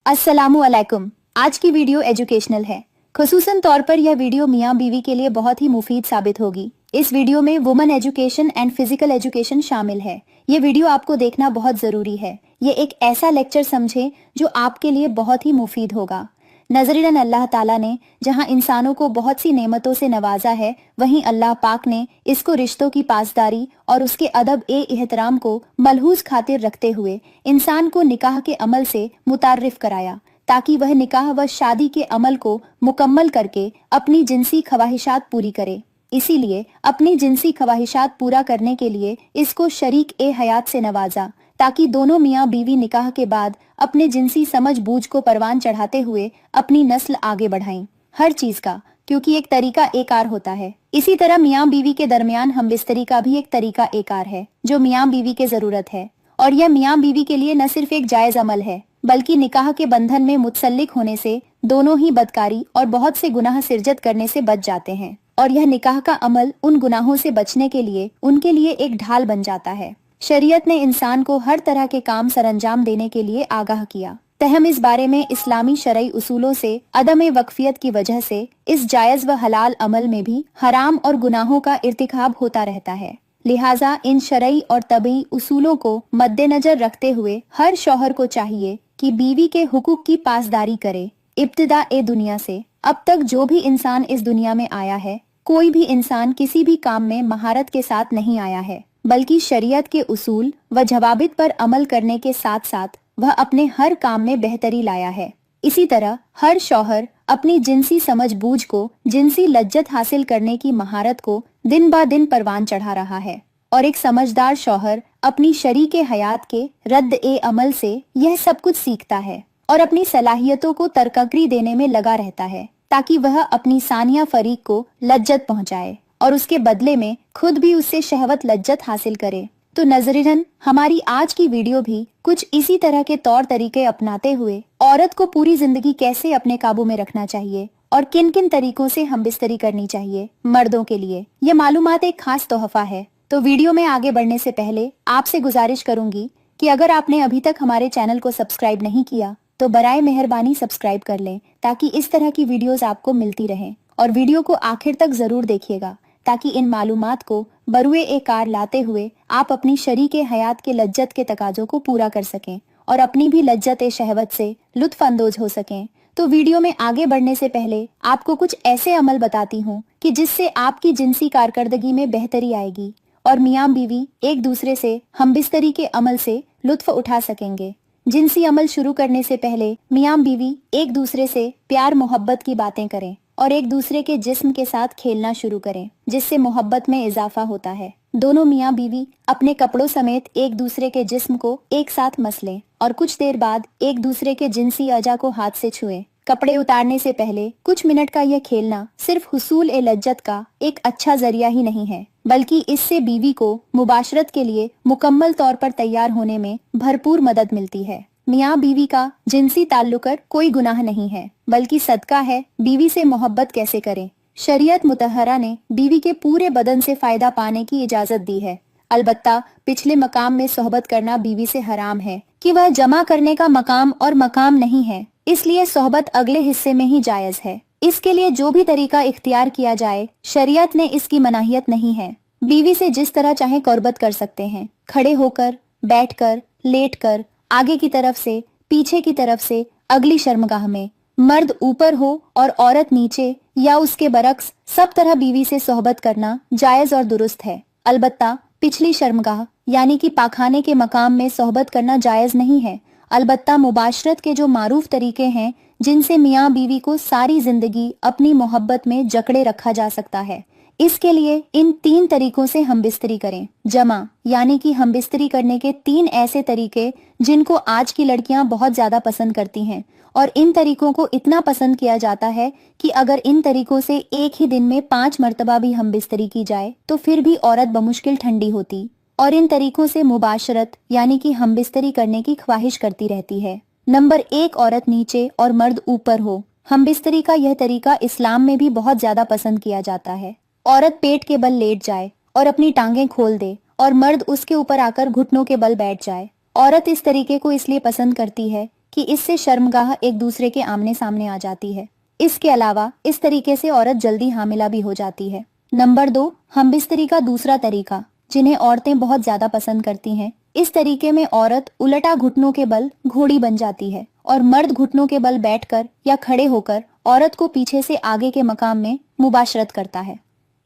अस्सलामुअलैकुम। आज की वीडियो एजुकेशनल है। खुसूसन तौर पर यह वीडियो मियाँ बीवी के लिए बहुत ही मुफीद साबित होगी। इस वीडियो में woman education and physical education शामिल है। ये वीडियो आपको देखना बहुत जरूरी है। ये एक ऐसा लेक्चर समझे जो आपके लिए बहुत ही मुफीद होगा। नजरीन अल्लाह ताला ने जहां इंसानों को बहुत सी नेमतों से नवाजा है, वहीं अल्लाह पाक ने इसको रिश्तों की पासदारी और उसके अदब ए एहतराम को मलहूज खातिर रखते हुए इंसान को निकाह के अमल से मुतारिफ कराया, ताकि वह निकाह व शादी के अमल को मुकम्मल करके अपनी जिनसी ख्वाहिशात पूरी करे। इसीलिए अपनी जिनसी ख्वाहिशात पूरा करने के लिए इसको शरीक ए हयात से नवाजा, ताकि दोनों मियाँ बीवी निकाह के बाद अपने जिनसी समझ बूझ को परवान चढ़ाते हुए अपनी नस्ल आगे बढ़ाएं। हर चीज का क्योंकि एक तरीका एकार होता है, इसी तरह मियाँ बीवी के दरमियान हमबिस्तरी का भी एक तरीका एकार है जो मियाँ बीवी के जरूरत है। और यह मियाँ बीवी के लिए न सिर्फ एक जायज अमल है, बल्कि निकाह के बंधन में मुतसल्लिक होने से दोनों ही बदकारी और बहुत से गुनाह सिरजत करने से बच जाते हैं। और यह निकाह का अमल उन गुनाहों से बचने के लिए उनके लिए एक ढाल बन जाता है। शरीयत ने इंसान को हर तरह के काम सरंजाम देने के लिए आगाह किया। तहम इस बारे में इस्लामी शरई उसूलों से अदम वक्फियत की वजह से इस जायज व हलाल अमल में भी हराम और गुनाहों का इर्तिकाब होता रहता है। लिहाजा इन शरई और तबई उसूलों को मद्देनजर रखते हुए हर शौहर को चाहिए कि बीवी के हुकूक की पासदारी करे। इब्तिदा ए दुनिया से अब तक जो भी इंसान इस दुनिया में आया है, कोई भी इंसान किसी भी काम में महारत के साथ नहीं आया है, बल्कि शरीयत के उसूल व जवाबित पर अमल करने के साथ साथ वह अपने हर काम में बेहतरी लाया है। इसी तरह हर शौहर अपनी जिनसी समझ बूझ को, जिनसी लज्जत हासिल करने की महारत को दिन ब दिन परवान चढ़ा रहा है। और एक समझदार शौहर अपनी शरीके हयात के रद्द ए अमल से यह सब कुछ सीखता है और अपनी सलाहियतों को तरक्की देने में लगा रहता है, ताकि वह अपनी सानिया फरीक को लज्जत पहुंचाए और उसके बदले में खुद भी उससे शहवत लज्जत हासिल करे। तो नजरीन, हमारी आज की वीडियो भी कुछ इसी तरह के तौर तरीके अपनाते हुए औरत को पूरी जिंदगी कैसे अपने काबू में रखना चाहिए और किन किन तरीकों से हमबिस्तरी करनी चाहिए मर्दों के लिए, ये मालूमात एक खास तोहफा है। तो वीडियो में आगे बढ़ने से पहले आपसे गुजारिश करूंगी कि अगर आपने अभी तक हमारे चैनल को सब्सक्राइब नहीं किया तो बराए मेहरबानी सब्सक्राइब कर लें, ताकि इस तरह की वीडियोस आपको मिलती रहें। और वीडियो को आखिर तक जरूर देखिएगा, ताकि इन मालूमात को बरुए ए कार लाते हुए आप अपनी शरीके हयात के लज्जत के तकाजों को पूरा कर सकें और अपनी भी लज्जत ए शहवत से लुत्फ अंदोज हो सकें। तो वीडियो में आगे बढ़ने से पहले आपको कुछ ऐसे अमल बताती हूँ कि जिससे आपकी जिनसी कारकर्दगी में बेहतरी आएगी और मियाँ बीवी एक दूसरे से हमबिस्तरी के अमल से लुत्फ उठा सकेंगे। जिनसी अमल शुरू करने से पहले मियाँ बीवी एक दूसरे से प्यार मोहब्बत की बातें करें और एक दूसरे के जिस्म के साथ खेलना शुरू करें, जिससे मोहब्बत में इजाफा होता है। दोनों मियाँ बीवी अपने कपड़ों समेत एक दूसरे के जिस्म को एक साथ मसलें और कुछ देर बाद एक दूसरे के जिनसी अजा को हाथ से छुएं। कपड़े उतारने से पहले कुछ मिनट का यह खेलना सिर्फ हुसूल ए लज्जत का एक अच्छा जरिया ही नहीं है, बल्कि इससे बीवी को मुबाशरत के लिए मुकम्मल तौर पर तैयार होने में भरपूर मदद मिलती है। मियाँ बीवी का जिनसी ताल्लुकत कोई गुनाह नहीं है, बल्कि सदका है। बीवी से मोहब्बत कैसे करें? शरीयत मुतहरा ने बीवी के पूरे बदन से फायदा पाने की इजाजत दी है। अलबत्ता पिछले मकाम में सोहबत करना बीवी से हराम है कि वह जमा करने का मकाम और मकाम नहीं है, इसलिए सोहबत अगले हिस्से में ही जायज है। इसके लिए जो भी तरीका इख्तियार किया जाए, शरीयत ने इसकी मनाहियत नहीं है। बीवी से जिस तरह चाहे कुर्बत कर सकते हैं, खड़े होकर, बैठकर, लेटकर, आगे की तरफ से, पीछे की तरफ से, अगली शर्मगाह में, मर्द ऊपर हो और औरत नीचे या उसके बरक्स, सब तरह बीवी से सोहबत करना जायज और दुरुस्त है। अलबत्ता पिछली शर्मगाह यानी कि पाखाने के मकाम में सोहबत करना जायज नहीं है। अलबत्ता मुबाशरत के जो मारूफ तरीके हैं, जिनसे मियाँ बीवी को सारी जिंदगी अपनी मोहब्बत में जकड़े रखा जा सकता है, इसके लिए इन 3 तरीकों से हमबिस्तरी करें। जमा यानी कि हमबिस्तरी करने के 3 ऐसे तरीके जिनको आज की लड़कियां बहुत ज्यादा पसंद करती हैं, और इन तरीकों को इतना पसंद किया जाता है कि अगर इन तरीकों से एक ही दिन में 5 मर्तबा भी हमबिस्तरी की जाए तो फिर भी औरत बमुश्किल ठंडी होती और इन तरीकों से मुबाशरत यानी कि हमबिस्तरी करने की ख्वाहिश करती रहती है। नंबर 1, औरत नीचे और मर्द ऊपर हो। हमबिस्तरी का यह तरीका इस्लाम में भी बहुत ज्यादा पसंद किया जाता है। औरत पेट के बल लेट जाए और अपनी टांगें खोल दे और मर्द उसके ऊपर आकर घुटनों के बल बैठ जाए। औरत इस तरीके को इसलिए पसंद करती है कि इससे शर्मगाह एक दूसरे के आमने सामने आ जाती है। इसके अलावा इस तरीके से औरत जल्दी हामिला भी हो जाती है। नंबर 2, हमबिस्तरी का दूसरा तरीका, जिन्हें औरतें बहुत ज्यादा पसंद करती हैं। इस तरीके में औरत उलटा घुटनों के बल घोड़ी बन जाती है और मर्द घुटनों के बल बैठकर या खड़े होकर औरत को पीछे से आगे के मकाम में मुबाशरत करता है।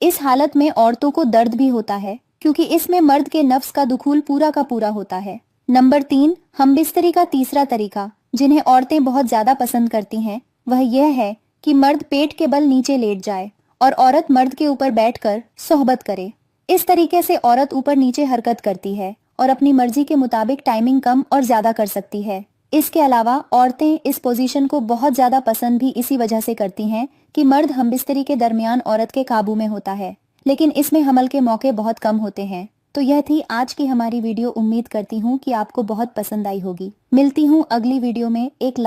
इस हालत में औरतों को दर्द भी होता है, क्योंकि इसमें मर्द के नफ्स का दुखूल पूरा का पूरा होता है। नंबर 3, हमबिस्तरी का तीसरा तरीका, जिन्हें औरतें बहुत ज्यादा पसंद करती हैं, वह यह है कि मर्द पेट के बल नीचे लेट जाए और औरत मर्द के ऊपर बैठकर सोहबत करे। इस तरीके से औरत ऊपर नीचे हरकत करती है और अपनी मर्जी के मुताबिक टाइमिंग कम और ज्यादा कर सकती है। इसके अलावा औरतें इस पोजीशन को बहुत ज्यादा पसंद भी इसी वजह से करती हैं कि मर्द हमबिस्तरी के दरमियान औरत के काबू में होता है, लेकिन इसमें हमल के मौके बहुत कम होते हैं। तो यह थी आज की हमारी वीडियो। उम्मीद करती हूँ कि आपको बहुत पसंद आई होगी। मिलती हूँ अगली वीडियो में। एक